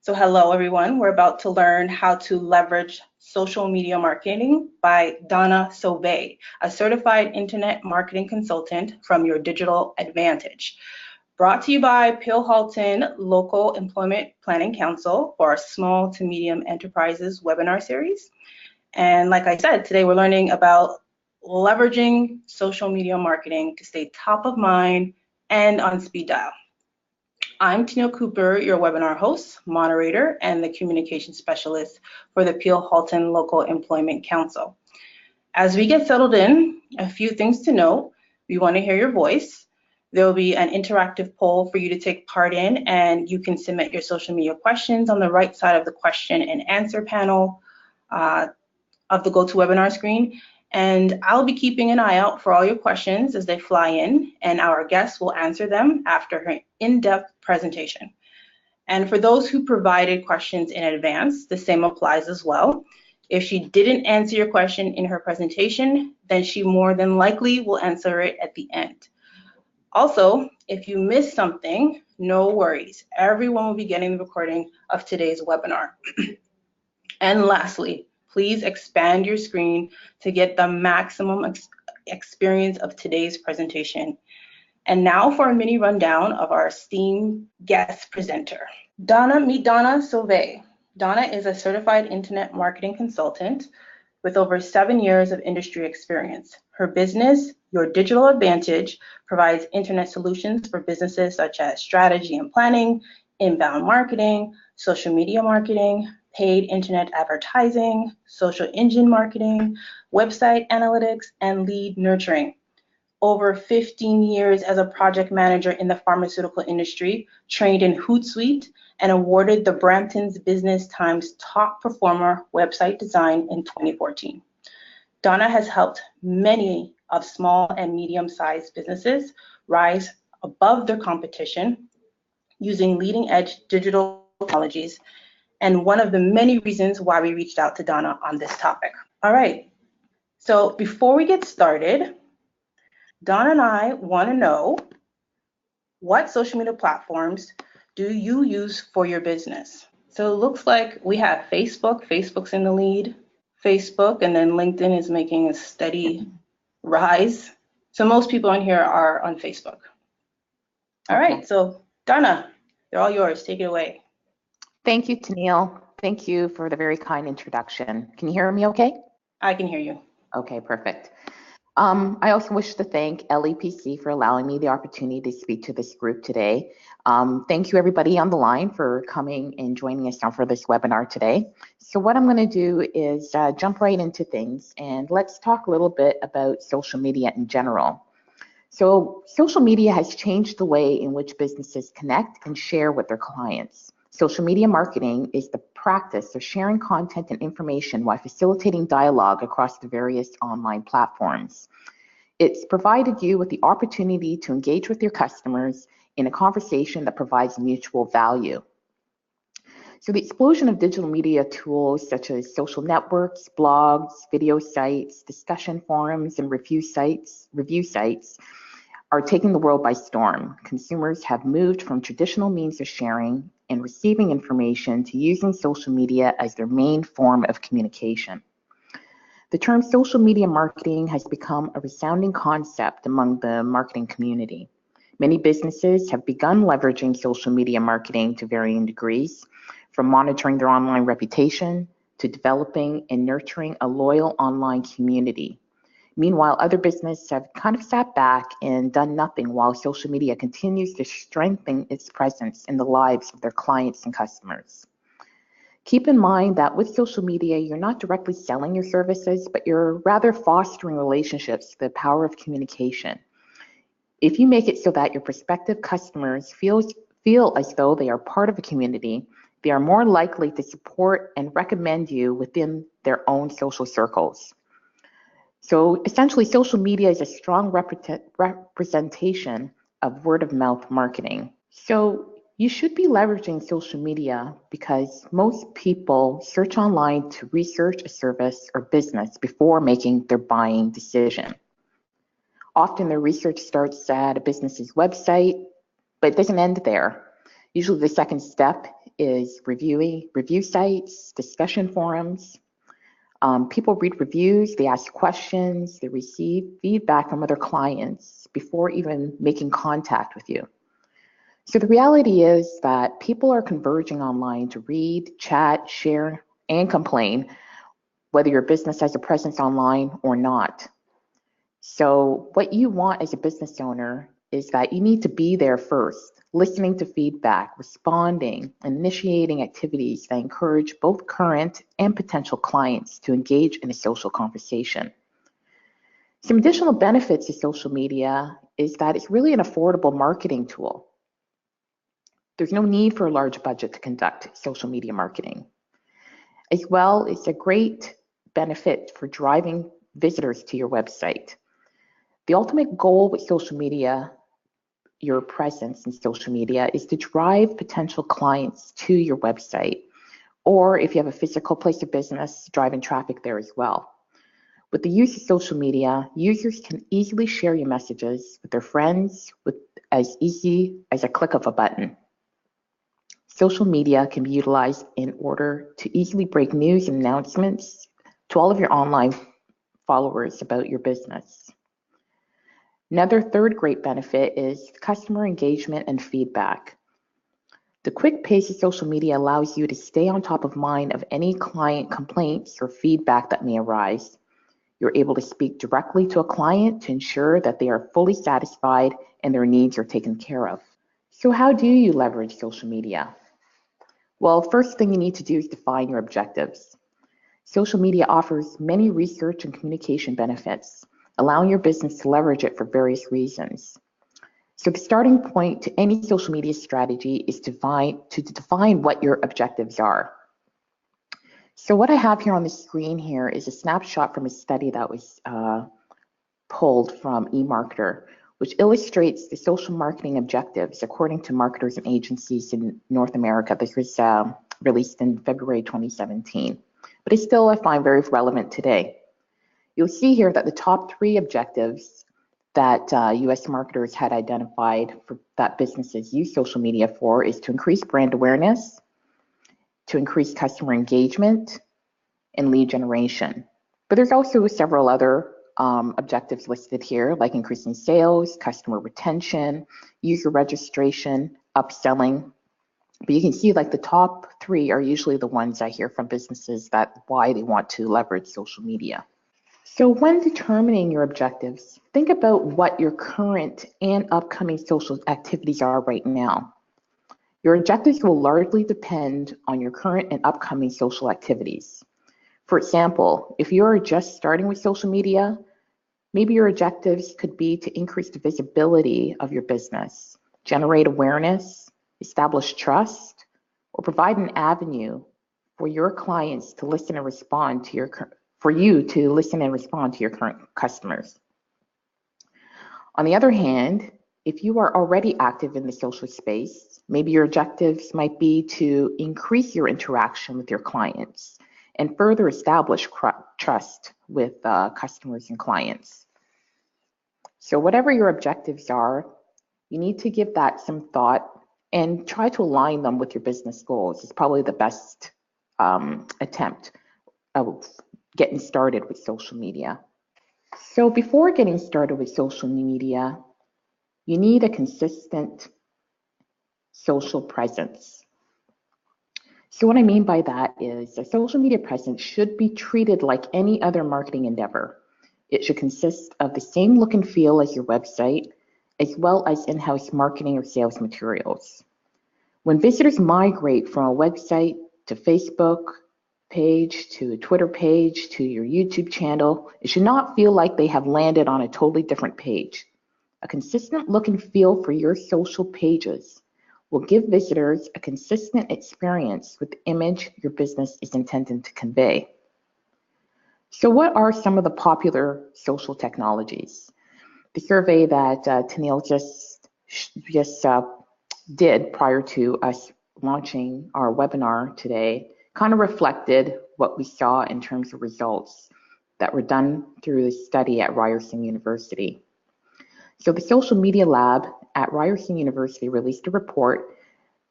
So hello everyone, we're about to learn how to leverage social media marketing by Donna Sauvé, a certified internet marketing consultant from your Digital Advantage. Brought to you by Peel Halton Local Employment Planning Council for our Small to Medium Enterprises webinar series. And like I said, today we're learning about leveraging social media marketing to stay top of mind and on speed dial. I'm Tina Cooper, your webinar host, moderator, and the communication specialist for the Peel Halton Local Employment Council. As we get settled in, a few things to note. We want to hear your voice. There will be an interactive poll for you to take part in, and you can submit your social media questions on the right side of the question and answer panel of the GoToWebinar screen. And I'll be keeping an eye out for all your questions as they fly in, and our guests will answer them after her in-depth presentation. And for those who provided questions in advance, the same applies as well. If she didn't answer your question in her presentation, then she more than likely will answer it at the end. Also, if you missed something, no worries. Everyone will be getting the recording of today's webinar. And lastly, please expand your screen to get the maximum experience of today's presentation. And now for a mini rundown of our esteemed guest presenter. Meet Donna Sauvé. Donna is a certified internet marketing consultant with over 7 years of industry experience. Her business, Your Digital Advantage, provides internet solutions for businesses such as strategy and planning, inbound marketing, social media marketing, paid internet advertising, social engine marketing, website analytics, and lead nurturing. Over 15 years as a project manager in the pharmaceutical industry, trained in Hootsuite, and awarded the Brampton's Business Times Top Performer Website Design in 2014. Donna has helped many of small and medium-sized businesses rise above their competition using leading-edge digital technologies, and one of the many reasons why we reached out to Donna on this topic. All right, so before we get started, Donna and I want to know, what social media platforms do you use for your business? So it looks like we have Facebook. Facebook's in the lead. Facebook, and then LinkedIn is making a steady rise. So most people on here are on Facebook. All right, so Donna, they're all yours. Take it away. Thank you, Tennille. Thank you for the very kind introduction. Can you hear me okay? I can hear you. Okay, perfect. I also wish to thank LEPC for allowing me the opportunity to speak to this group today. Thank you everybody on the line for coming and joining us now for this webinar today. So what I'm going to do is jump right into things, and let's talk a little bit about social media in general. So social media has changed the way in which businesses connect and share with their clients. Social media marketing is the practice of sharing content and information while facilitating dialogue across the various online platforms. It's provided you with the opportunity to engage with your customers in a conversation that provides mutual value. So the explosion of digital media tools such as social networks, blogs, video sites, discussion forums, and review sites are taking the world by storm. Consumers have moved from traditional means of sharing and receiving information to using social media as their main form of communication. The term social media marketing has become a resounding concept among the marketing community. Many businesses have begun leveraging social media marketing to varying degrees, from monitoring their online reputation to developing and nurturing a loyal online community. Meanwhile, other businesses have kind of sat back and done nothing while social media continues to strengthen its presence in the lives of their clients and customers. Keep in mind that with social media, you're not directly selling your services, but you're rather fostering relationships through the power of communication. If you make it so that your prospective customers feel as though they are part of a community, they are more likely to support and recommend you within their own social circles. So essentially, social media is a strong representation of word-of-mouth marketing. So you should be leveraging social media because most people search online to research a service or business before making their buying decision. Often their research starts at a business's website, but it doesn't end there. Usually the second step is review sites, discussion forums. People read reviews, they ask questions, they receive feedback from other clients before even making contact with you. So the reality is that people are converging online to read, chat, share, and complain, whether your business has a presence online or not. So what you want as a business owner is that you need to be there first, listening to feedback, responding, and initiating activities that encourage both current and potential clients to engage in a social conversation. Some additional benefits of social media is that it's really an affordable marketing tool. There's no need for a large budget to conduct social media marketing. As well, it's a great benefit for driving visitors to your website. The ultimate goal with social media, your presence in social media, is to drive potential clients to your website, or if you have a physical place of business, driving traffic there as well. With the use of social media, users can easily share your messages with their friends with as easy as a click of a button. Social media can be utilized in order to easily break news and announcements to all of your online followers about your business. Another third great benefit is customer engagement and feedback. The quick pace of social media allows you to stay on top of mind of any client complaints or feedback that may arise. You're able to speak directly to a client to ensure that they are fully satisfied and their needs are taken care of. So how do you leverage social media? Well, first thing you need to do is define your objectives. Social media offers many research and communication benefits, allowing your business to leverage it for various reasons. So the starting point to any social media strategy is to define what your objectives are. So what I have here on the screen here is a snapshot from a study that was pulled from eMarketer, which illustrates the social marketing objectives according to marketers and agencies in North America. This was released in February 2017, but it's still, I find, very relevant today. You'll see here that the top 3 objectives that US marketers had identified for that businesses use social media for is to increase brand awareness, to increase customer engagement, and lead generation. But there's also several other objectives listed here, like increasing sales, customer retention, user registration, upselling. But you can see like the top 3 are usually the ones I hear from businesses that why they want to leverage social media. So when determining your objectives, think about what your current and upcoming social activities are right now. Your objectives will largely depend on your current and upcoming social activities. For example, if you are just starting with social media, maybe your objectives could be to increase the visibility of your business, generate awareness, establish trust, or provide an avenue for your clients to listen and respond to your current customers. On the other hand, if you are already active in the social space, maybe your objectives might be to increase your interaction with your clients and further establish trust with customers and clients. So whatever your objectives are, you need to give that some thought and try to align them with your business goals. It's probably the best attempt of getting started with social media. So before getting started with social media, you need a consistent social presence. So what I mean by that is a social media presence should be treated like any other marketing endeavor. It should consist of the same look and feel as your website, as well as in-house marketing or sales materials. When visitors migrate from a website to Facebook page, to a Twitter page, to your YouTube channel, it should not feel like they have landed on a totally different page. A consistent look and feel for your social pages will give visitors a consistent experience with the image your business is intended to convey. So what are some of the popular social technologies? The survey that Tennille just did prior to us launching our webinar today kind of reflected what we saw in terms of results that were done through the study at Ryerson University. So the Social Media Lab at Ryerson University released a report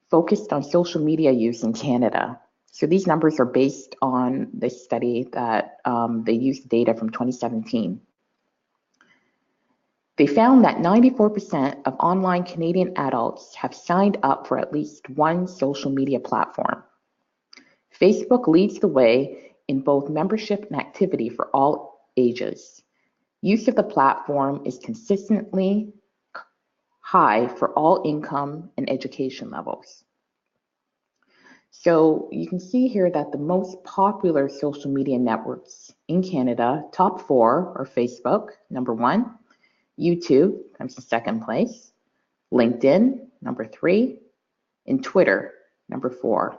focused on social media use in Canada. So these numbers are based on this study that they used data from 2017. They found that 94% of online Canadian adults have signed up for at least one social media platform. Facebook leads the way in both membership and activity for all ages. Use of the platform is consistently high for all income and education levels. So you can see here that the most popular social media networks in Canada, top 4 are Facebook, number 1, YouTube comes in second place, LinkedIn, number 3, and Twitter, number 4.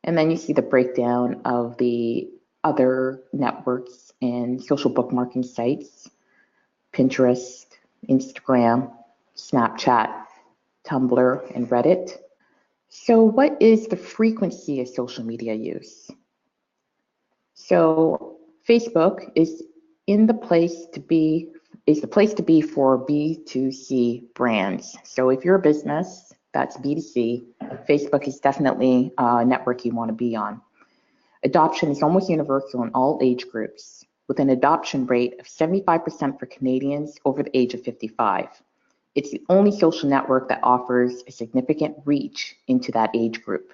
And then you see the breakdown of the other networks and social bookmarking sites, Pinterest, Instagram, Snapchat, Tumblr, and Reddit. So what is the frequency of social media use? So Facebook is the place to be for B2C brands. So if you're a business that's B2C, Facebook is definitely a network you want to be on. Adoption is almost universal in all age groups, with an adoption rate of 75% for Canadians over the age of 55. It's the only social network that offers a significant reach into that age group.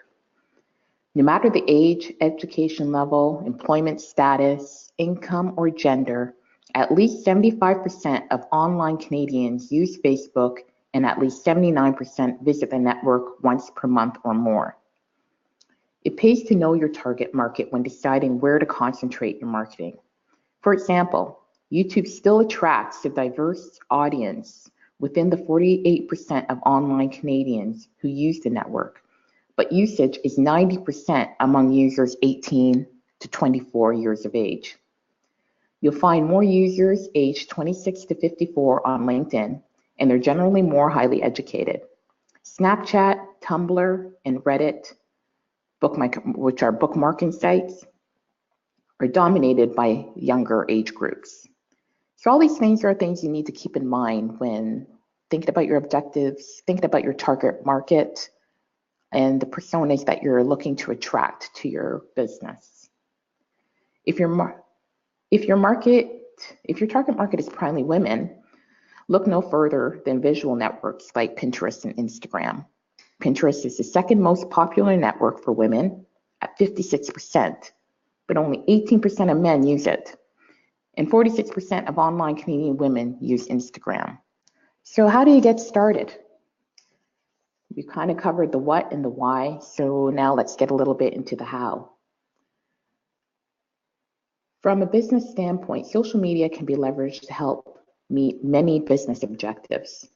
No matter the age, education level, employment status, income, or gender, at least 75% of online Canadians use Facebook, and at least 79% visit the network once per month or more. It pays to know your target market when deciding where to concentrate your marketing. For example, YouTube still attracts a diverse audience within the 48% of online Canadians who use the network, but usage is 90% among users 18 to 24 years of age. You'll find more users aged 26 to 54 on LinkedIn, and they're generally more highly educated. Snapchat, Tumblr, and Reddit, which are bookmarking sites, are dominated by younger age groups. So all these things are things you need to keep in mind when thinking about your objectives, thinking about your target market, and the personas that you're looking to attract to your business. If your target market is primarily women, look no further than visual networks like Pinterest and Instagram. Pinterest is the second most popular network for women at 56%, but only 18% of men use it. And 46% of online Canadian women use Instagram. So how do you get started? We kind of covered the what and the why, so now let's get a little bit into the how. From a business standpoint, social media can be leveraged to help meet many business objectives.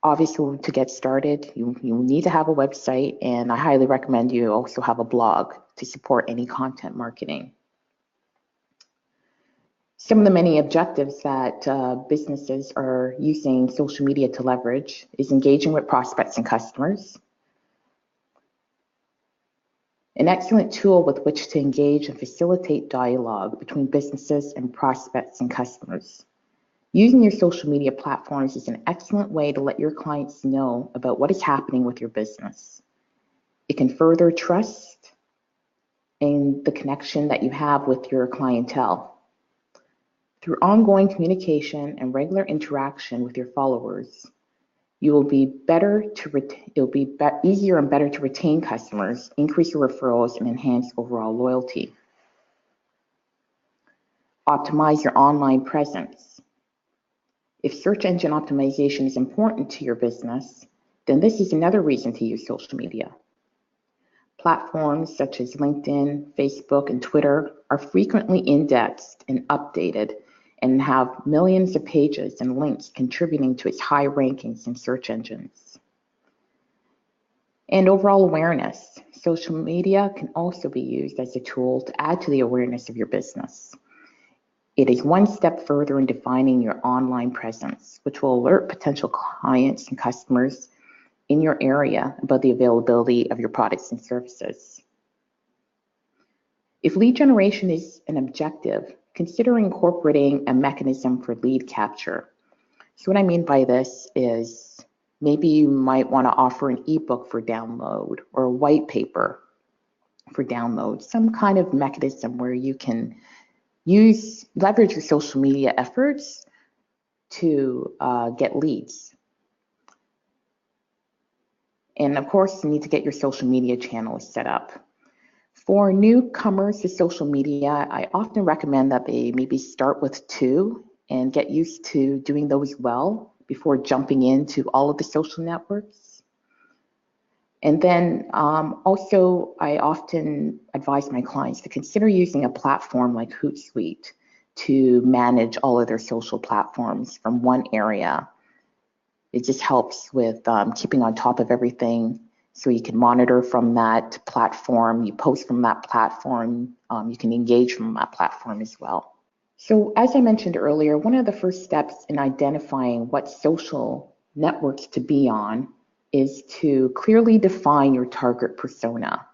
Obviously, to get started, you need to have a website, and I highly recommend you also have a blog to support any content marketing. Some of the many objectives that businesses are using social media to leverage is engaging with prospects and customers. An excellent tool with which to engage and facilitate dialogue between businesses and prospects and customers. Using your social media platforms is an excellent way to let your clients know about what is happening with your business. It can further trust and the connection that you have with your clientele. Through ongoing communication and regular interaction with your followers, it'll be easier and better to retain customers, increase your referrals, and enhance overall loyalty. Optimize your online presence. If search engine optimization is important to your business, then this is another reason to use social media. Platforms such as LinkedIn, Facebook, and Twitter are frequently indexed and updated and have millions of pages and links contributing to its high rankings in search engines. And overall awareness. Social media can also be used as a tool to add to the awareness of your business. It is one step further in defining your online presence, which will alert potential clients and customers in your area about the availability of your products and services. If lead generation is an objective, consider incorporating a mechanism for lead capture. So what I mean by this is Maybe you might want to offer an ebook for download or a white paper for download, some kind of mechanism where you can leverage your social media efforts to get leads. And of course, you need to get your social media channels set up. For newcomers to social media, I often recommend that they maybe start with 2 and get used to doing those well before jumping into all of the social networks. And then also, I often advise my clients to consider using a platform like Hootsuite to manage all of their social platforms from one area. It just helps with keeping on top of everything, so you can monitor from that platform, you post from that platform, you can engage from that platform as well. So as I mentioned earlier, one of the first steps in identifying what social networks to be on is to clearly define your target persona,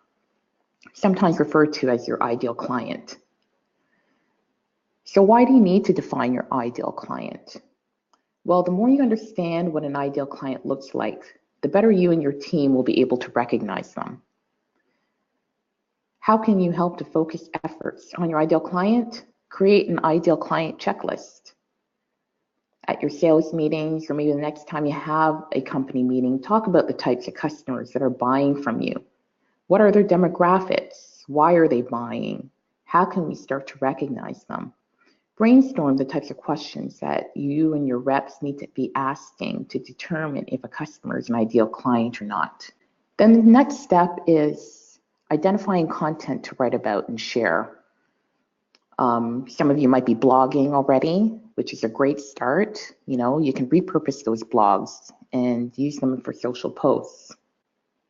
sometimes referred to as your ideal client. So why do you need to define your ideal client? Well, the more you understand what an ideal client looks like, the better you and your team will be able to recognize them. How can you help to focus efforts on your ideal client? Create an ideal client checklist. At your sales meetings, or maybe the next time you have a company meeting, talk about the types of customers that are buying from you. What are their demographics? Why are they buying? How can we start to recognize them? Brainstorm the types of questions that you and your reps need to be asking to determine if a customer is an ideal client or not. Then the next step is identifying content to write about and share. Some of you might be blogging already, which is a great start. You can repurpose those blogs and use them for social posts.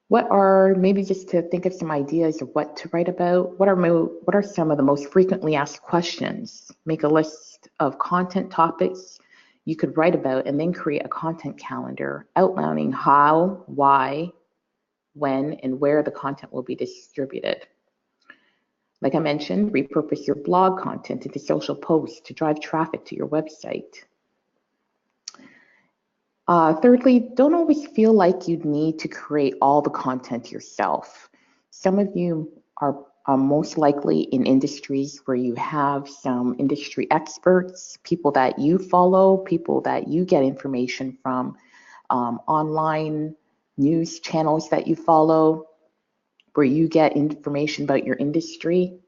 Maybe just to think of some ideas of what to write about, what are some of the most frequently asked questions? Make a list of content topics you could write about, and then create a content calendar outlining how, why, when, and where the content will be distributed. Like I mentioned, repurpose your blog content into social posts to drive traffic to your website. Thirdly, don't always feel like you need to create all the content yourself. Some of you are most likely in industries where you have some industry experts, people that you follow, people that you get information from, online news channels that you follow, where you get information about your industry.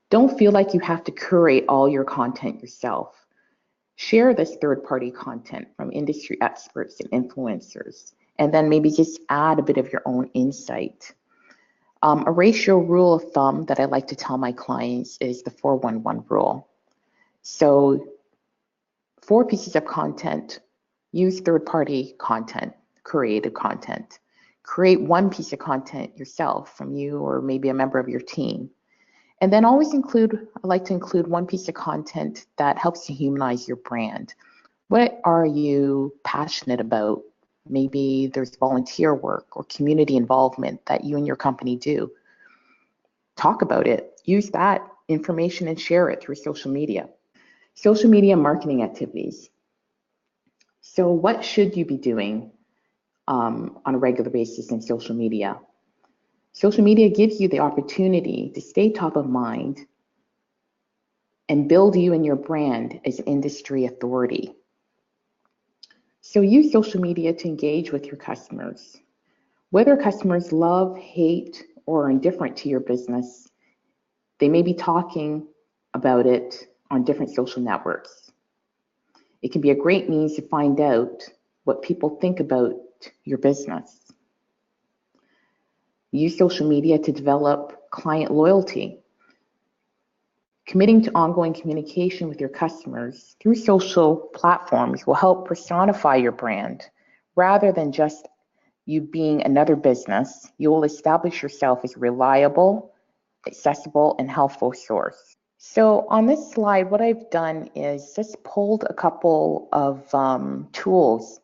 Don't feel like you have to curate all your content yourself. Share this third-party content from industry experts and influencers, and then maybe just add a bit of your own insight. A ratio rule of thumb that I like to tell my clients is the 4-1-1 rule. So 4 pieces of content, use third-party content, created content. Create 1 piece of content yourself from you or maybe a member of your team. And then always I like to include 1 piece of content that helps to humanize your brand. What are you passionate about? Maybe there's volunteer work or community involvement that you and your company do. Talk about it. Use that information and share it through social media. Social media marketing activities. So what should you be doing on a regular basis in social media? Social media gives you the opportunity to stay top of mind and build you and your brand as an industry authority. So use social media to engage with your customers. Whether customers love, hate, or are indifferent to your business, they may be talking about it on different social networks. It can be a great means to find out what people think about your business. Use social media to develop client loyalty. Committing to ongoing communication with your customers through social platforms will help personify your brand. Rather than just you being another business, you will establish yourself as a reliable, accessible, and helpful source. So on this slide, what I've done is just pulled a couple of tools.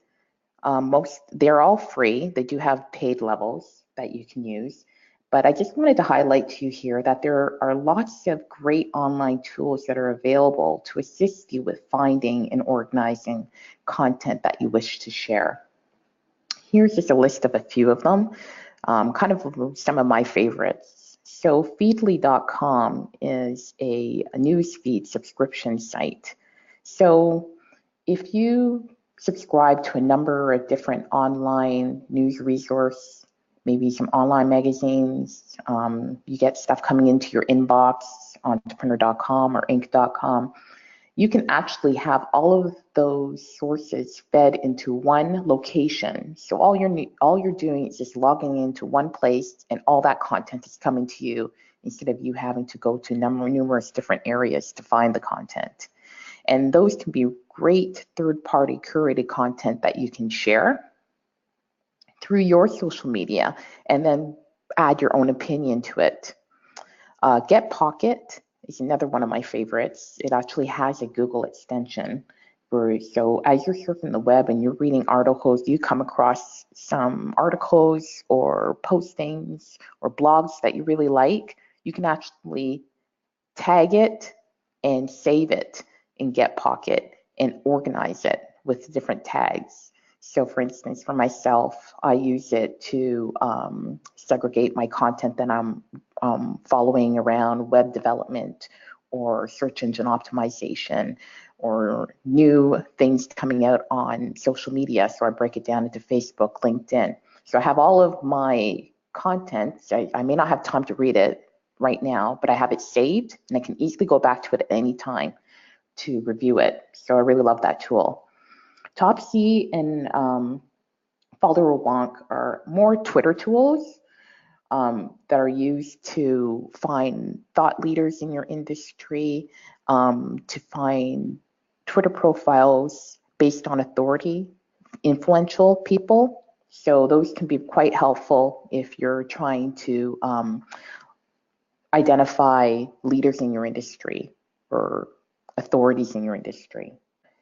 They're all free. They do have paid levels that you can use. But I just wanted to highlight to you here that there are lots of great online tools that are available to assist you with finding and organizing content that you wish to share. Here's just a list of a few of them, kind of some of my favorites. So Feedly.com is a newsfeed subscription site. So if you subscribe to a number of different online news resources, maybe some online magazines, you get stuff coming into your inbox, entrepreneur.com or inc.com, you can actually have all of those sources fed into one location. So all you're doing is just logging into one place, and all that content is coming to you instead of you having to go to numerous different areas to find the content. And those can be great third-party curated content that you can share through your social media and then add your own opinion to it. Get is another one of my favorites. It actually has a Google extension. So as you're surfing the web and you're reading articles, you come across some articles or postings or blogs that you really like, you can actually tag it and save it in Get and organize it with different tags. So for instance, for myself, I use it to segregate my content that I'm following around web development or search engine optimization or new things coming out on social media. So I break it down into Facebook, LinkedIn. So I have all of my content. I may not have time to read it right now, but I have it saved and I can easily go back to it at any time to review it. So I really love that tool. Topsy and Follower Wonk are more Twitter tools that are used to find thought leaders in your industry, to find Twitter profiles based on authority, influential people. So those can be quite helpful if you're trying to identify leaders in your industry or authorities in your industry.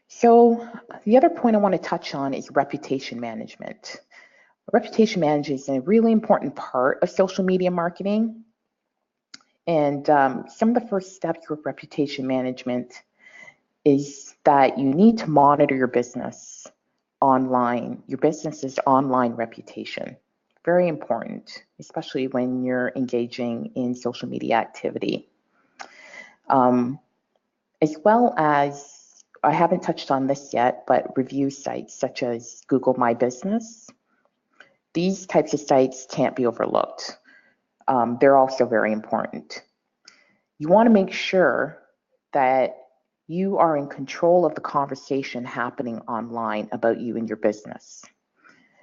So the other point I want to touch on is reputation management. Reputation management is a really important part of social media marketing. And some of the first steps with reputation management is that you need to monitor your business online, your business's online reputation. Very important, especially when you're engaging in social media activity. As well as, I haven't touched on this yet, but review sites such as Google My Business. These types of sites can't be overlooked. They're also very important. You want to make sure that you are in control of the conversation happening online about you and your business.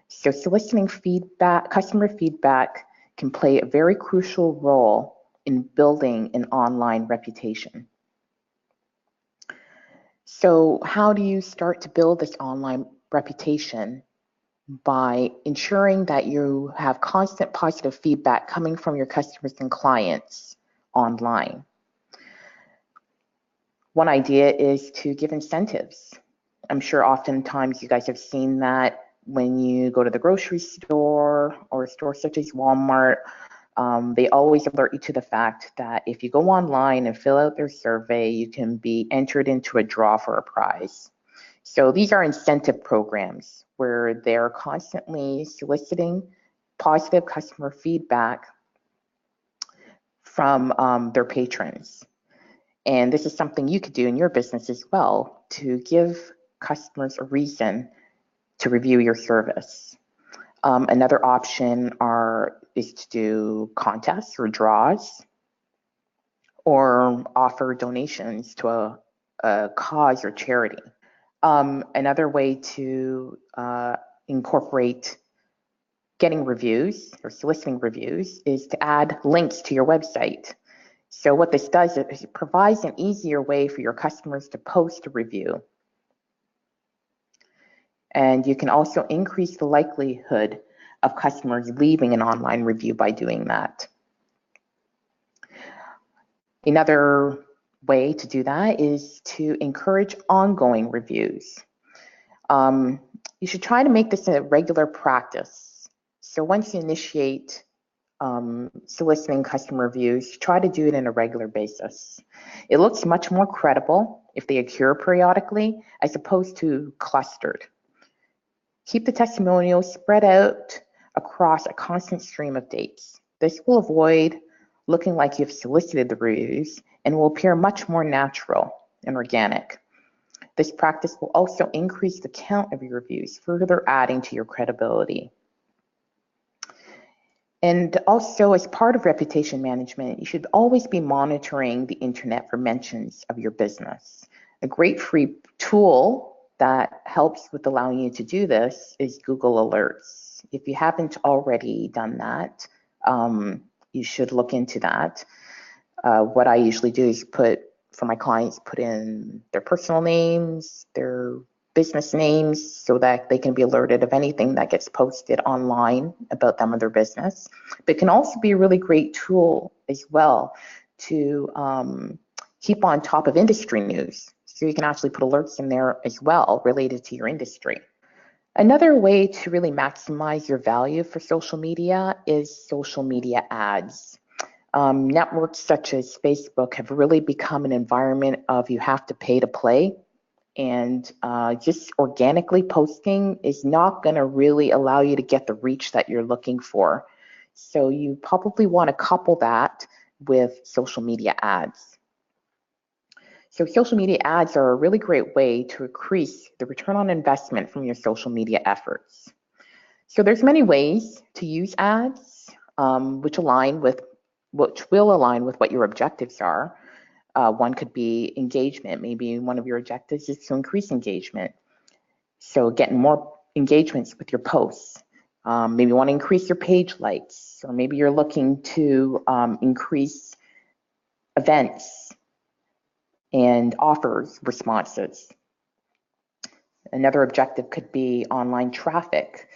So soliciting feedback, customer feedback can play a very crucial role in building an online reputation. So how do you start to build this online reputation? By ensuring that you have constant positive feedback coming from your customers and clients online. One idea is to give incentives. I'm sure oftentimes you guys have seen that when you go to the grocery store or a store such as Walmart, they always alert you to the fact that if you go online and fill out their survey, you can be entered into a draw for a prize. So these are incentive programs where they're constantly soliciting positive customer feedback from their patrons. And this is something you could do in your business as well to give customers a reason to review your service. Another option is to do contests or draws or offer donations to a cause or charity. Another way to incorporate getting reviews or soliciting reviews is to add links to your website. So what this does is it provides an easier way for your customers to post a review. And you can also increase the likelihood of customers leaving an online review by doing that. Another way to do that is to encourage ongoing reviews. You should try to make this a regular practice. So once you initiate soliciting customer reviews, try to do it on a regular basis. It looks much more credible if they occur periodically as opposed to clustered. Keep the testimonials spread out across a constant stream of dates. This will avoid looking like you've solicited the reviews and will appear much more natural and organic. This practice will also increase the count of your reviews, further adding to your credibility. And also, as part of reputation management, you should always be monitoring the internet for mentions of your business. A great free tool that helps with allowing you to do this is Google Alerts. If you haven't already done that, you should look into that. What I usually do is for my clients, put in their personal names, their business names, so that they can be alerted of anything that gets posted online about them or their business. But it can also be a really great tool as well to keep on top of industry news. So you can actually put alerts in there as well related to your industry. Another way to really maximize your value for social media is social media ads. Networks such as Facebook have really become an environment of you have to pay to play, and just organically posting is not going to really allow you to get the reach that you're looking for. So you probably want to couple that with social media ads. So social media ads are a really great way to increase the return on investment from your social media efforts. So there's many ways to use ads, which will align with what your objectives are. One could be engagement. Maybe one of your objectives is to increase engagement. So getting more engagements with your posts. Maybe you want to increase your page likes, or maybe you're looking to increase events and offers responses. Another objective could be online traffic.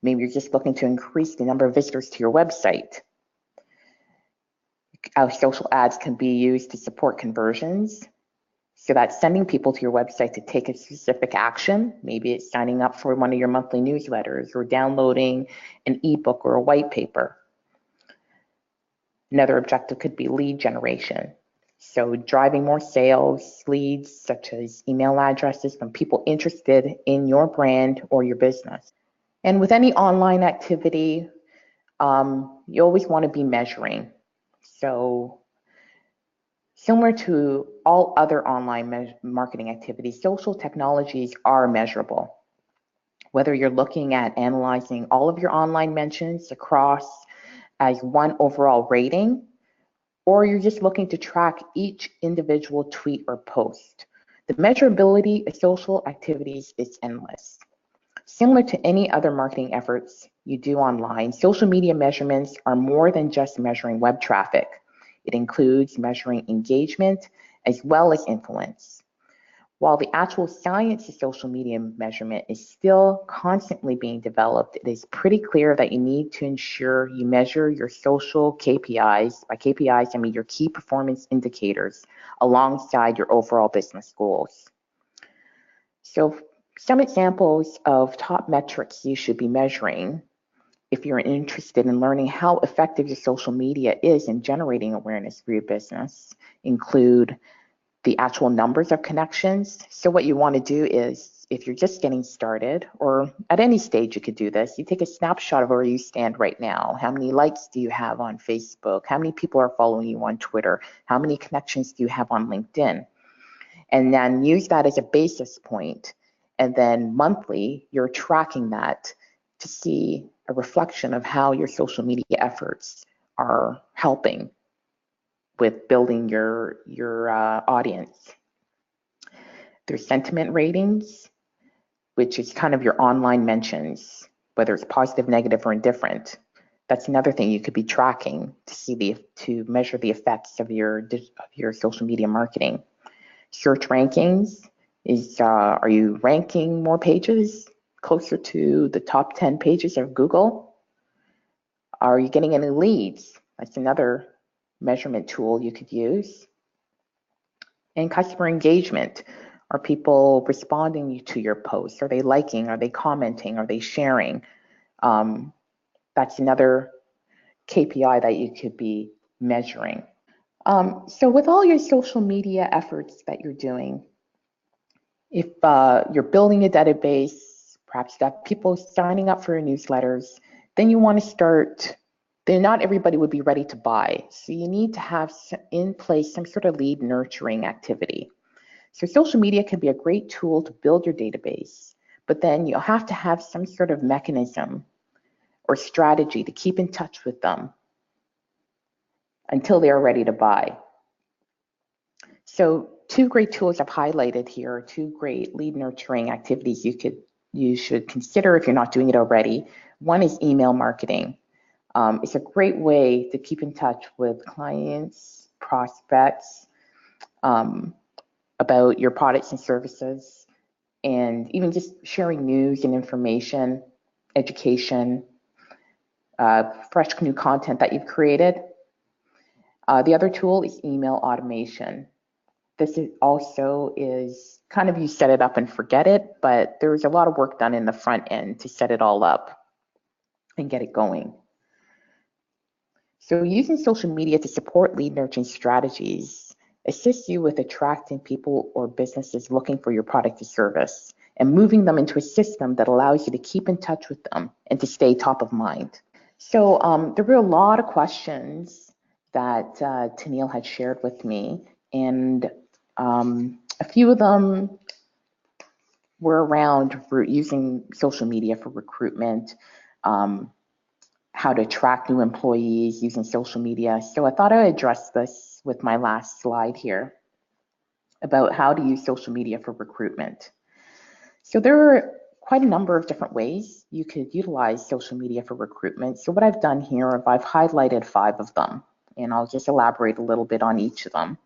Maybe you're just looking to increase the number of visitors to your website. Social ads can be used to support conversions. So that's sending people to your website to take a specific action. Maybe it's signing up for one of your monthly newsletters or downloading an ebook or a white paper. Another objective could be lead generation. So driving more sales leads, such as email addresses from people interested in your brand or your business. And with any online activity, you always want to be measuring. So similar to all other online marketing activities, social technologies are measurable. Whether you're looking at analyzing all of your online mentions across as one overall rating, or you're just looking to track each individual tweet or post, the measurability of social activities is endless. Similar to any other marketing efforts you do online, social media measurements are more than just measuring web traffic. It includes measuring engagement as well as influence. While the actual science of social media measurement is still constantly being developed, it is pretty clear that you need to ensure you measure your social KPIs. By KPIs, I mean your key performance indicators alongside your overall business goals. So some examples of top metrics you should be measuring if you're interested in learning how effective your social media is in generating awareness for your business include the actual numbers of connections. So what you want to do is, if you're just getting started, or at any stage you could do this, you take a snapshot of where you stand right now. How many likes do you have on Facebook? How many people are following you on Twitter? How many connections do you have on LinkedIn? And then use that as a basis point. And then monthly, you're tracking that to see a reflection of how your social media efforts are helping with building your audience. There's sentiment ratings, which is kind of your online mentions, whether it's positive, negative, or indifferent. That's another thing you could be tracking to measure the effects of your social media marketing. Search rankings is, are you ranking more pages closer to the top 10 pages of Google? Are you getting any leads? That's another measurement tool you could use. And customer engagement. Are people responding to your posts? Are they liking? Are they commenting? Are they sharing? That's another KPI that you could be measuring. So with all your social media efforts that you're doing, if you're building a database, perhaps you have people signing up for your newsletters. Then you want to start, then not everybody would be ready to buy. So you need to have in place some sort of lead nurturing activity. So social media can be a great tool to build your database, but then you'll have to have some sort of mechanism or strategy to keep in touch with them until they are ready to buy. So two great tools I've highlighted here are two great lead nurturing activities you should consider if you're not doing it already. One is email marketing. It's a great way to keep in touch with clients, prospects, about your products and services, and even just sharing news and information, education, fresh new content that you've created. The other tool is email automation. This is kind of you set it up and forget it, but there's a lot of work done in the front end to set it all up and get it going. So using social media to support lead nurturing strategies assists you with attracting people or businesses looking for your product or service and moving them into a system that allows you to keep in touch with them and to stay top of mind. So there were a lot of questions that Tennille had shared with me, and a few of them were around using social media for recruitment, how to attract new employees using social media. So I thought I'd address this with my last slide here about how to use social media for recruitment. So there are quite a number of different ways you could utilize social media for recruitment. So what I've done here, I've highlighted 5 of them, and I'll just elaborate a little bit on each of them.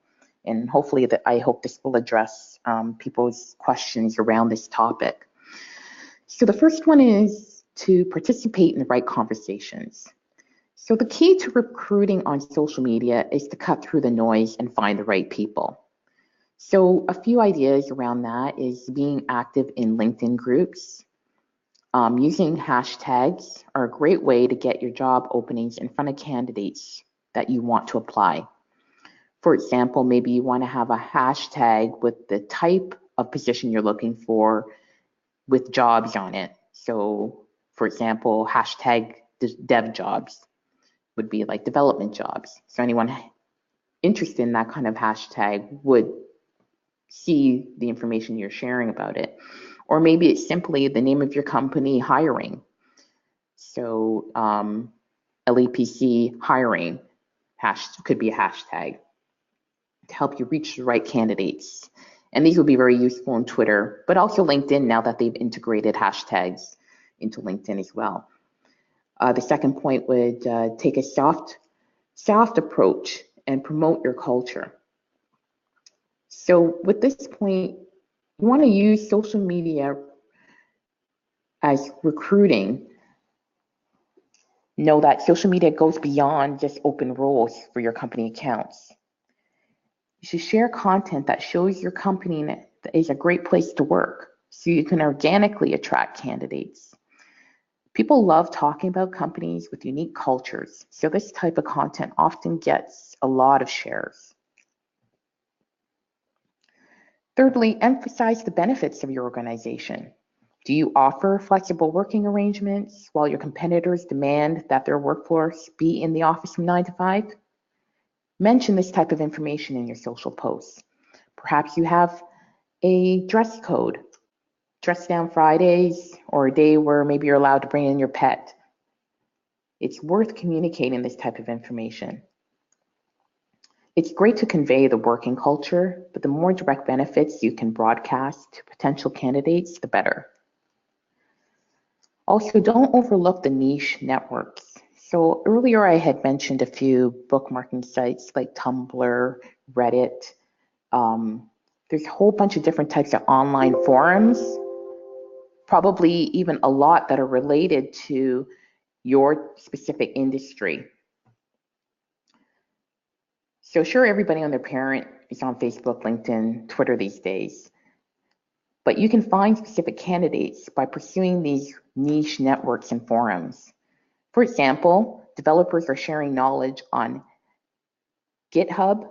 And hopefully I hope this will address people's questions around this topic. So the first one is to participate in the right conversations. So the key to recruiting on social media is to cut through the noise and find the right people. So a few ideas around that is being active in LinkedIn groups. Using hashtags are a great way to get your job openings in front of candidates that you want to apply. For example, maybe you want to have a hashtag with the type of position you're looking for with jobs on it. So, for example, hashtag dev jobs would be like development jobs. So anyone interested in that kind of hashtag would see the information you're sharing about it. Or maybe it's simply the name of your company hiring. So LEPC hiring could be a hashtag to help you reach the right candidates. And these will be very useful on Twitter, but also LinkedIn now that they've integrated hashtags into LinkedIn as well. The second point would take a soft approach and promote your culture. So with this point, you want to use social media as recruiting. Know that social media goes beyond just open roles for your company accounts. You should share content that shows your company is a great place to work so you can organically attract candidates. People love talking about companies with unique cultures, so this type of content often gets a lot of shares. Thirdly, emphasize the benefits of your organization. Do you offer flexible working arrangements while your competitors demand that their workforce be in the office from 9 to 5? Mention this type of information in your social posts. Perhaps you have a dress code, dress down Fridays, or a day where maybe you're allowed to bring in your pet. It's worth communicating this type of information. It's great to convey the working culture, but the more direct benefits you can broadcast to potential candidates, the better. Also, don't overlook the niche networks. So earlier I had mentioned a few bookmarking sites like Tumblr, Reddit. There's a whole bunch of different types of online forums, probably even a lot that are related to your specific industry. So sure, everybody and their parent is on Facebook, LinkedIn, Twitter these days, but you can find specific candidates by pursuing these niche networks and forums. For example, developers are sharing knowledge on GitHub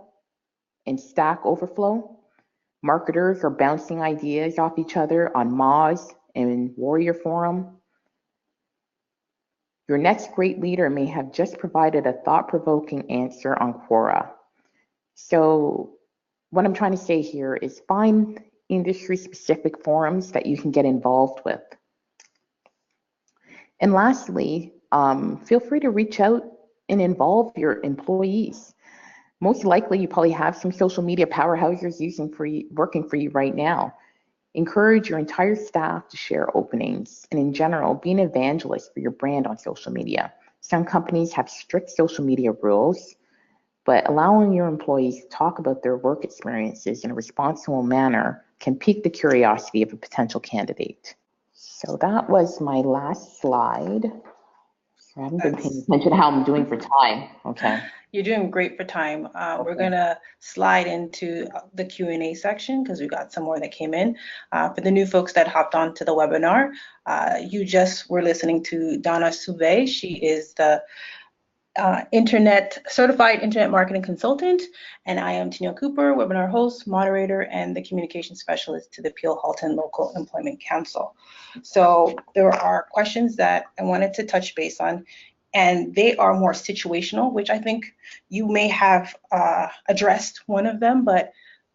and Stack Overflow. Marketers are bouncing ideas off each other on Moz, in Warrior Forum. Your next great leader may have just provided a thought-provoking answer on Quora. So what I'm trying to say here is find industry-specific forums that you can get involved with. And lastly, feel free to reach out and involve your employees. Most likely, you probably have some social media powerhouses working for you right now. Encourage your entire staff to share openings, and in general, be an evangelist for your brand on social media. Some companies have strict social media rules, but allowing your employees to talk about their work experiences in a responsible manner can pique the curiosity of a potential candidate. So that was my last slide. I haven't been paying attention to how I'm doing for time. Okay. You're doing great for time. Okay. We're going to slide into the Q&A section because we got some more that came in. For the new folks that hopped on to the webinar, you just were listening to Donna Souve. She is the certified internet marketing consultant, and I am Tina Cooper, webinar host, moderator, and the communication specialist to the Peel Halton Local Employment Council. So there are questions that I wanted to touch base on, and they are more situational, which I think you may have addressed one of them, but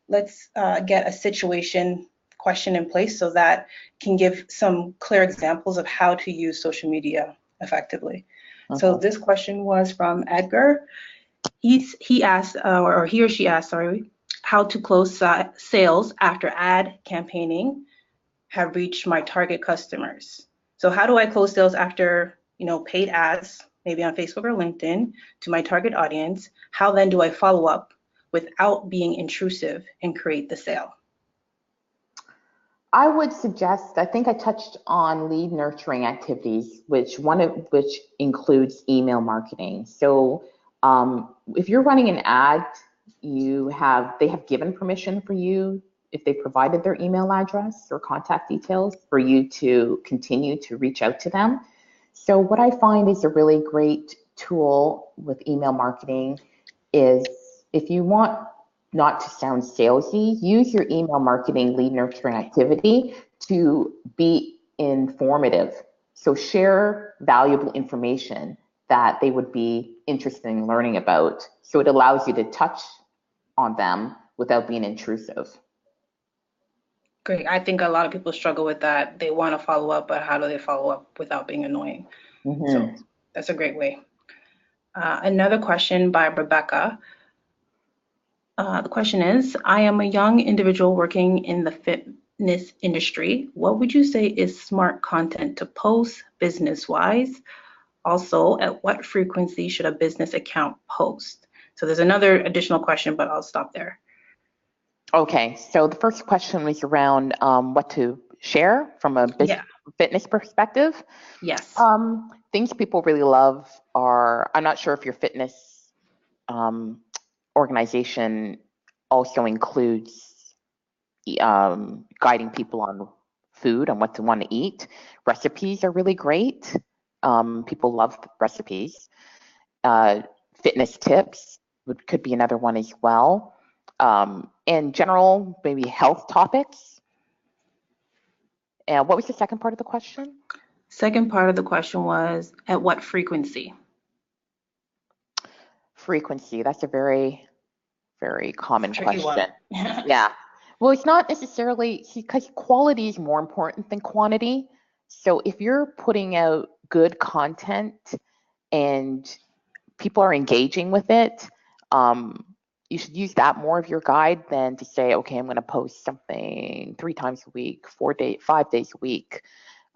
let's get a situation question in place so that can give some clear examples of how to use social media effectively. Okay. So this question was from Edgar. He asked, or he or she asked, sorry, how to close sales after ad campaigning have reached my target customers. So how do I close sales after, paid ads, maybe on Facebook or LinkedIn, to my target audience? How then do I follow up without being intrusive and create the sale? I would suggest, I think I touched on lead nurturing activities, which includes email marketing. So if you're running an ad, they have given permission for you, if they provided their email address or contact details, for you to continue to reach out to them. So what I find is a really great tool with email marketing is, if you want not to sound salesy, use your email marketing lead nurturing activity to be informative. So share valuable information that they would be interested in learning about. So it allows you to touch on them without being intrusive. Great. I think a lot of people struggle with that. They want to follow up, but how do they follow up without being annoying? Mm-hmm. So that's a great way. Another question by Rebecca. The question is, I am a young individual working in the fitness industry. What would you say is smart content to post business-wise? Also, at what frequency should a business account post? So there's another additional question, but I'll stop there. Okay, so the first question was around what to share from a fitness perspective. Yes. Things people really love are, I'm not sure if your fitness organization also includes guiding people on food and what to want to eat. Recipes are really great. People love recipes. Fitness tips could be another one as well. In general, maybe health topics. And what was the second part of the question? Second part of the question was, at what frequency? Frequency, that's a very, very common question. Yeah. Well, it's not necessarily, because quality is more important than quantity. So if you're putting out good content and people are engaging with it, you should use that more of your guide than to say, okay, I'm going to post something 3 times a week, 5 days a week.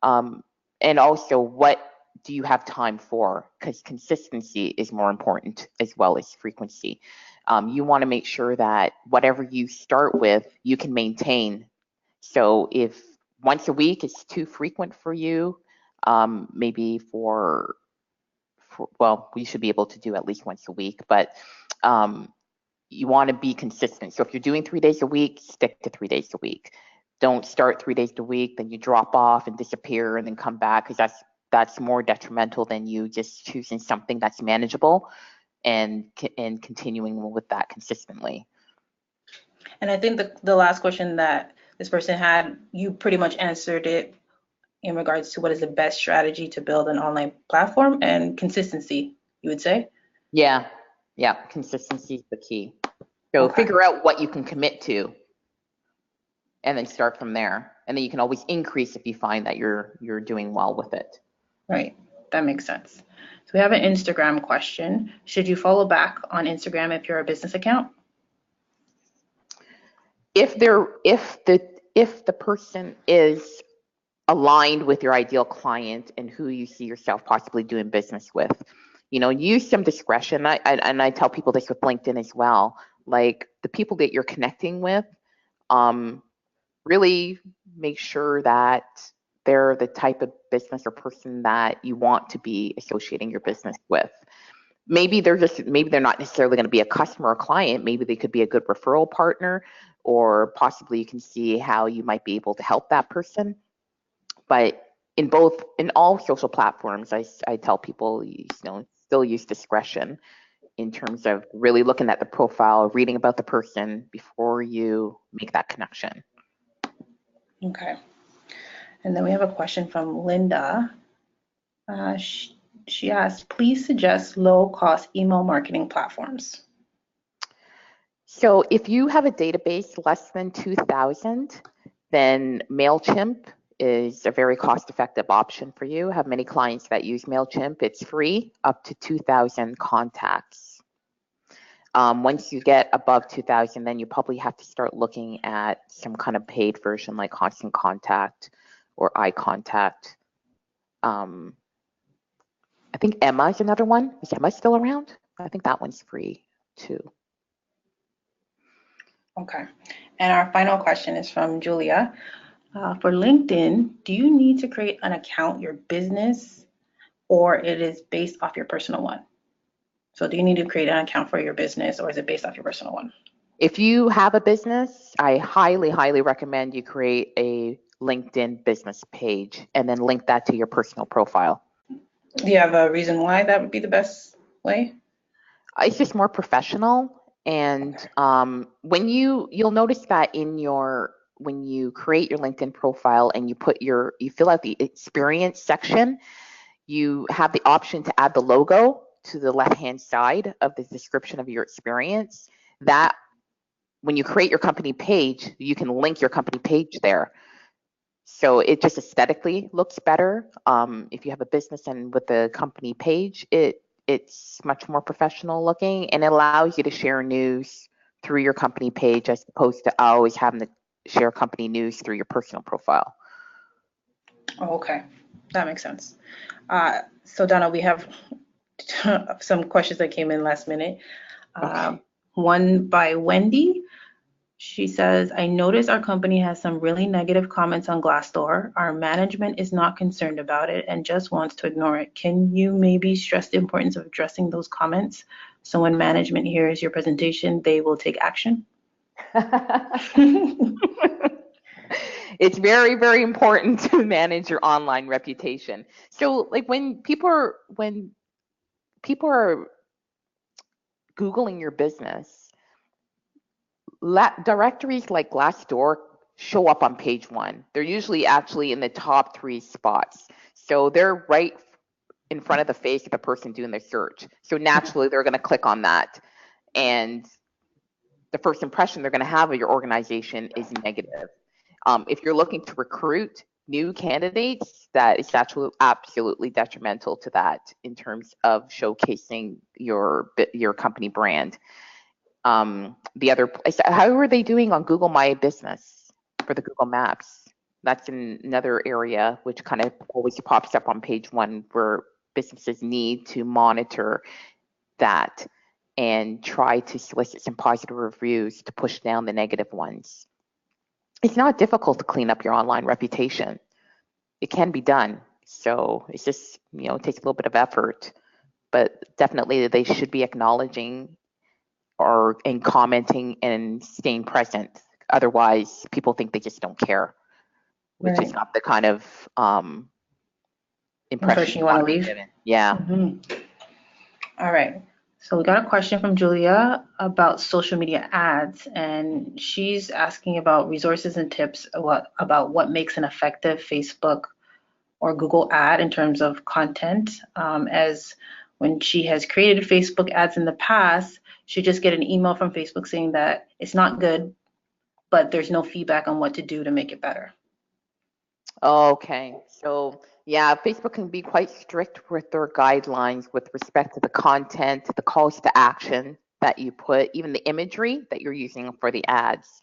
And also, what do you have time for? Because consistency is more important as well as frequency. You want to make sure that whatever you start with, you can maintain. So if once a week is too frequent for you, maybe well, we should be able to do at least once a week, but you want to be consistent. So if you're doing 3 days a week, stick to 3 days a week. Don't start 3 days a week, then you drop off and disappear and then come back, because that's more detrimental than you just choosing something that's manageable and continuing with that consistently. And I think the last question that this person had, you pretty much answered it in regards to what is the best strategy to build an online platform and consistency, you would say? Yeah, consistency is the key. So Okay. figure out what you can commit to and then start from there. And then you can always increase if you find that you're doing well with it. Right. That makes sense. So we have an Instagram question. Should you follow back on Instagram if you're a business account? If the person is aligned with your ideal client and who you see yourself possibly doing business with, use some discretion. I tell people this with LinkedIn as well. Like the people that you're connecting with, really make sure that they're the type of business or person that you want to be associating your business with. Maybe they're not necessarily going to be a customer or client. Maybe they could be a good referral partner, or possibly you can see how you might be able to help that person. But in all social platforms, I tell people, still use discretion in terms of really looking at the profile, reading about the person before you make that connection. Okay. And then we have a question from Linda. She asked, please suggest low-cost email marketing platforms. So if you have a database less than 2,000, then MailChimp is a very cost-effective option for you. I have many clients that use MailChimp. It's free up to 2,000 contacts. Once you get above 2,000, then you probably have to start looking at some kind of paid version like Constant Contact or iContact. I think Emma is another one. Is Emma still around? I think that one's free too. Okay. And our final question is from Julia. For LinkedIn, do you need to create an account, your business, or it is based off your personal one? So do you need to create an account for your business, or is it based off your personal one? If you have a business, I highly, highly recommend you create a LinkedIn business page and then link that to your personal profile. Do you have a reason why that would be the best way? It's just more professional. And when you'll notice that when you create your LinkedIn profile and you fill out the experience section, you have the option to add the logo to the left-hand side of the description of your experience. That when you create your company page, you can link your company page there. So it just aesthetically looks better. If you have a business and with the company page, it's much more professional looking, and it allows you to share news through your company page as opposed to always having to share company news through your personal profile. Oh, okay, that makes sense. So Donna, we have some questions that came in last minute. Okay. One by Wendy. She says, I notice our company has some really negative comments on Glassdoor. Our management is not concerned about it and just wants to ignore it. Can you maybe stress the importance of addressing those comments so when management hears your presentation, they will take action? It's very, very important to manage your online reputation. So like when people are Googling your business, directories like Glassdoor show up on page 1. They're usually actually in the top 3 spots. So they're right in front of the face of the person doing their search. So naturally, they're going to click on that. And the first impression they're going to have of your organization is negative. If you're looking to recruit new candidates, that is absolutely detrimental to that in terms of showcasing your company brand. How are they doing on Google My Business for the Google Maps? That's another area which kind of always pops up on page 1 where businesses need to monitor that and try to solicit some positive reviews to push down the negative ones. It's not difficult to clean up your online reputation. It can be done. So it's just, it takes a little bit of effort, but definitely they should be acknowledging and commenting and staying present. Otherwise, people think they just don't care, which is not the kind of impression you want to leave. Yeah. Mm-hmm. All right. So we got a question from Julia about social media ads, and she's asking about resources and tips about what makes an effective Facebook or Google ad in terms of content, as when she has created Facebook ads in the past, she just get an email from Facebook saying that it's not good, but there's no feedback on what to do to make it better. Okay, so yeah, Facebook can be quite strict with their guidelines with respect to the content, the calls to action that you put, even the imagery that you're using for the ads.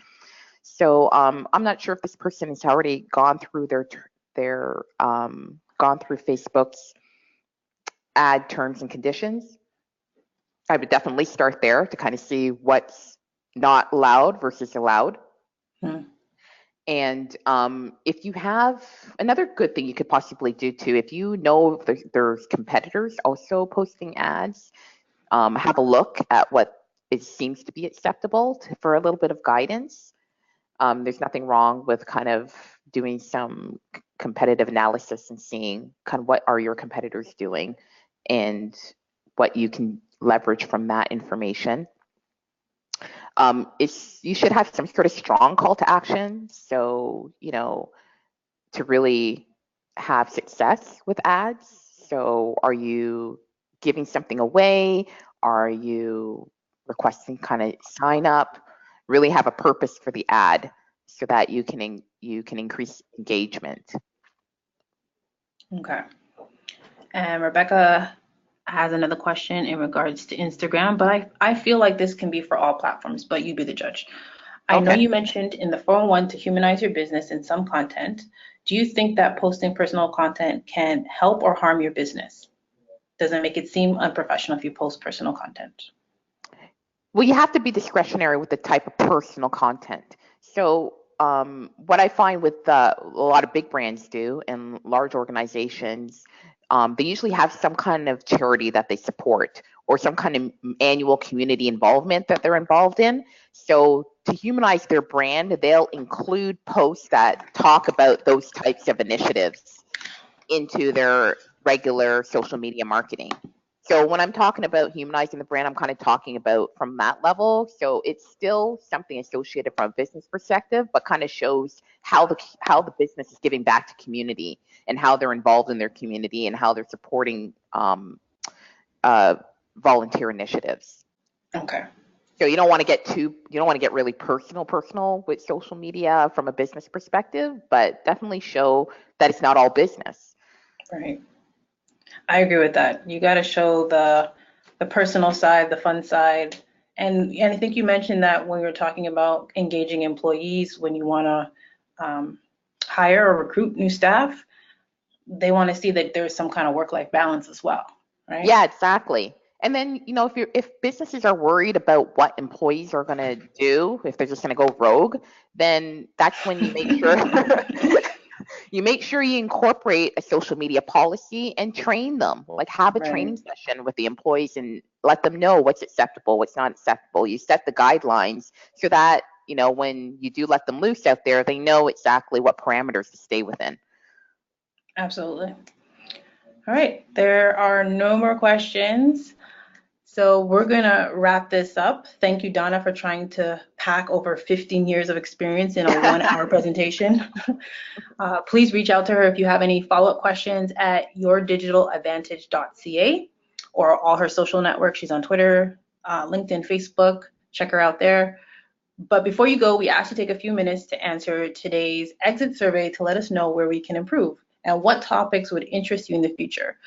So I'm not sure if this person has already gone through gone through Facebook's ad terms and conditions. I would definitely start there to kind of see what's not allowed versus allowed. And if you have another good thing you could possibly do too, if you know there's competitors also posting ads, have a look at what it seems to be acceptable for a little bit of guidance. There's nothing wrong with kind of doing some competitive analysis and seeing kind of what are your competitors doing and what you can leverage from that information. You should have some sort of strong call to action. So, to really have success with ads. So are you giving something away? Are you requesting kind of sign up? Really have a purpose for the ad so that you can increase engagement. Okay. And Rebecca has another question in regards to Instagram, but I feel like this can be for all platforms, but you be the judge. I know you mentioned in the 401 to humanize your business in some content. Do you think that posting personal content can help or harm your business? Does it make it seem unprofessional if you post personal content? Well, you have to be discretionary with the type of personal content. So what I find with a lot of big brands do and large organizations, they usually have some kind of charity that they support or some kind of annual community involvement that they're involved in. So to humanize their brand, they'll include posts that talk about those types of initiatives into their regular social media marketing. So when I'm talking about humanizing the brand, I'm kind of talking about from that level. So it's still something associated from a business perspective, but kind of shows how the business is giving back to community and how they're involved in their community and how they're supporting volunteer initiatives. Okay. So you don't want to get really personal with social media from a business perspective, but definitely show that it's not all business. Right. I agree with that. You got to show the personal side, the fun side. And I think you mentioned that when we were talking about engaging employees, when you want to hire or recruit new staff, they want to see that there's some kind of work-life balance as well, right? Yeah, exactly. And then, if businesses are worried about what employees are going to do, if they're just going to go rogue, then that's when you make sure you incorporate a social media policy and train them. Like have a training session with the employees and let them know what's acceptable, what's not acceptable. You set the guidelines so that, when you do let them loose out there, they know exactly what parameters to stay within. Absolutely. All right, there are no more questions. So we're going to wrap this up. Thank you, Donna, for trying to pack over 15 years of experience in a 1-hour presentation. Please reach out to her if you have any follow-up questions at yourdigitaladvantage.ca or all her social networks. She's on Twitter, LinkedIn, Facebook. Check her out there. But before you go, we asked you to take a few minutes to answer today's exit survey to let us know where we can improve and what topics would interest you in the future.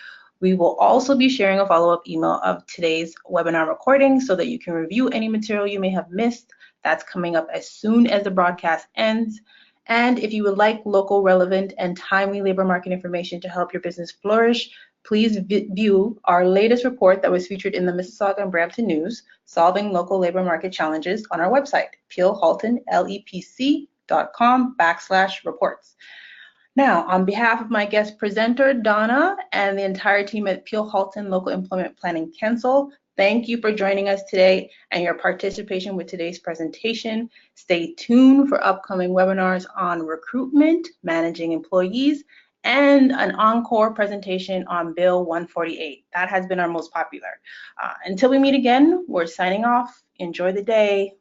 We will also be sharing a follow-up email of today's webinar recording so that you can review any material you may have missed. That's coming up as soon as the broadcast ends. And if you would like local, relevant, and timely labor market information to help your business flourish, please view our latest report that was featured in the Mississauga and Brampton News, Solving Local Labor Market Challenges, on our website, peelhaltonlepc.com/reports. Now, on behalf of my guest presenter, Donna, and the entire team at Peel Halton Local Employment Planning Council, thank you for joining us today and your participation with today's presentation. Stay tuned for upcoming webinars on recruitment, managing employees, and an encore presentation on Bill 148. That has been our most popular. Until we meet again, we're signing off. Enjoy the day.